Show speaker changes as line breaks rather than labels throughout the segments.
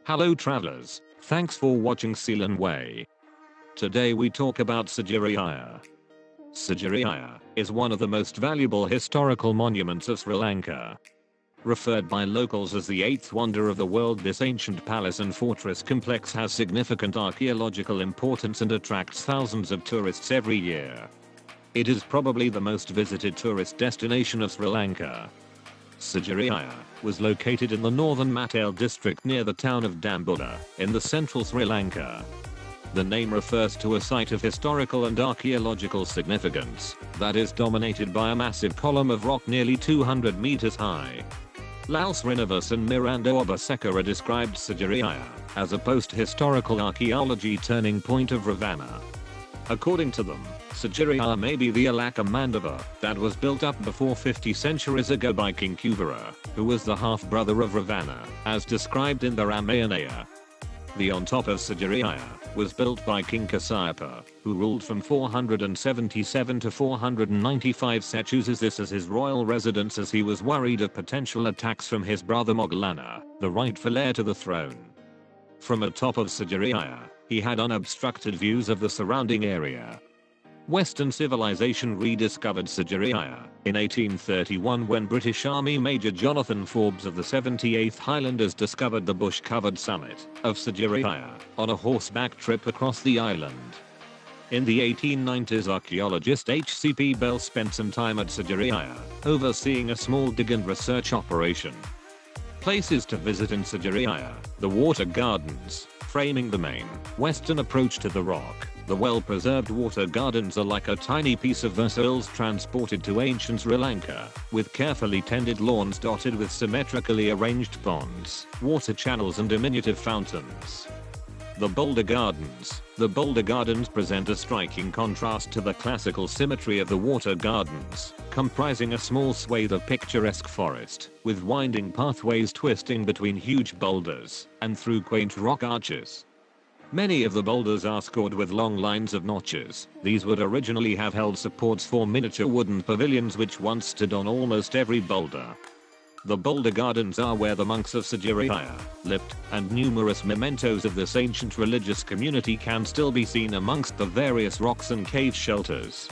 Hello travelers, thanks for watching Sri Lanka. Today we talk about Sigiriya. Sigiriya is one of the most valuable historical monuments of Sri Lanka. Referred by locals as the eighth wonder of the world, this ancient palace and fortress complex has significant archaeological importance and attracts thousands of tourists every year. It is probably the most visited tourist destination of Sri Lanka. Sigiriya was located in the northern Matale district near the town of Dambulla in the central Sri Lanka. The name refers to a site of historical and archaeological significance that is dominated by a massive column of rock nearly 200 meters high. Laus Rinavas and Miranda Obaseka described Sigiriya as a post-historical archaeology turning point of Ravana. According to them, Sigiriya may be the Alaka Mandapa that was built up before 50 centuries ago by King Kuvera, who was the half-brother of Ravana, as described in the Ramayana. The on top of Sigiriya was built by King Kasayapa, who ruled from 477 to 495 CE, chooses this as his royal residence as he was worried of potential attacks from his brother Moggallana, the rightful heir to the throne. From atop of Sigiriya, he had unobstructed views of the surrounding area. Western civilization rediscovered Sigiriya in 1831 when British Army Major Jonathan Forbes of the 78th Highlanders discovered the bush-covered summit of Sigiriya on a horseback trip across the island. In the 1890s, archaeologist H.C.P. Bell spent some time at Sigiriya, overseeing a small dig and research operation. Places to visit in Sigiriya: the water gardens, framing the main western approach to the rock. The well-preserved water gardens are like a tiny piece of Versailles transported to ancient Sri Lanka, with carefully tended lawns dotted with symmetrically arranged ponds, water channels and diminutive fountains. The Boulder Gardens. The Boulder Gardens present a striking contrast to the classical symmetry of the water gardens, comprising a small swathe of picturesque forest, with winding pathways twisting between huge boulders and through quaint rock arches. Many of the boulders are scored with long lines of notches. These would originally have held supports for miniature wooden pavilions which once stood on almost every boulder. The Boulder Gardens are where the monks of Sigiriya lived, and numerous mementos of this ancient religious community can still be seen amongst the various rocks and cave shelters.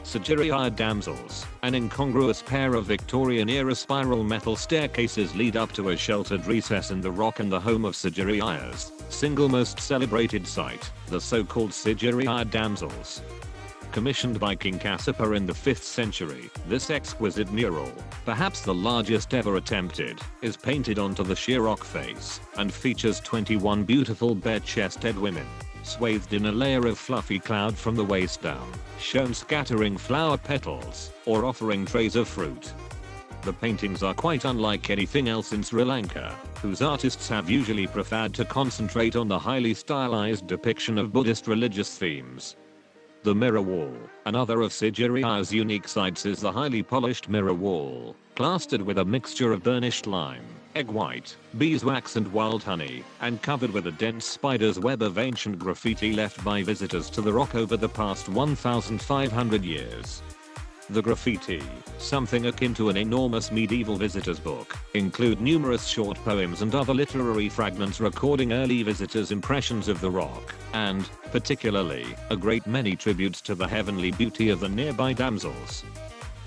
Sigiriya damsels, an incongruous pair of Victorian-era spiral metal staircases lead up to a sheltered recess in the rock and the home of Sigiriya's single most celebrated site, the so-called Sigiriya damsels. Commissioned by King Kasapa in the 5th century, this exquisite mural, perhaps the largest ever attempted, is painted onto the sheer rock face and features 21 beautiful bare-chested women, swathed in a layer of fluffy cloud from the waist down, shown scattering flower petals or offering trays of fruit. The paintings are quite unlike anything else in Sri Lanka, whose artists have usually preferred to concentrate on the highly stylized depiction of Buddhist religious themes. The mirror wall. Another of Sigiriya's unique sights is the highly polished mirror wall, plastered with a mixture of burnished lime, egg white, beeswax and wild honey, and covered with a dense spider's web of ancient graffiti left by visitors to the rock over the past 1,500 years. The graffiti, something akin to an enormous medieval visitor's book, include numerous short poems and other literary fragments recording early visitors' impressions of the rock, and, particularly, a great many tributes to the heavenly beauty of the nearby damsels.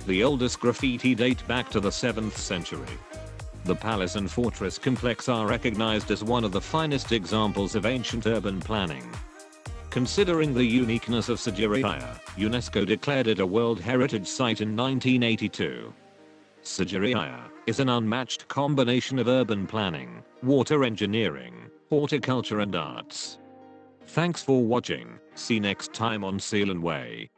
The oldest graffiti date back to the 7th century. The palace and fortress complex are recognized as one of the finest examples of ancient urban planning. Considering the uniqueness of Sigiriya, UNESCO declared it a World Heritage Site in 1982. Sigiriya is an unmatched combination of urban planning, water engineering, horticulture and arts. Thanks for watching. See next time on Sri Lanka.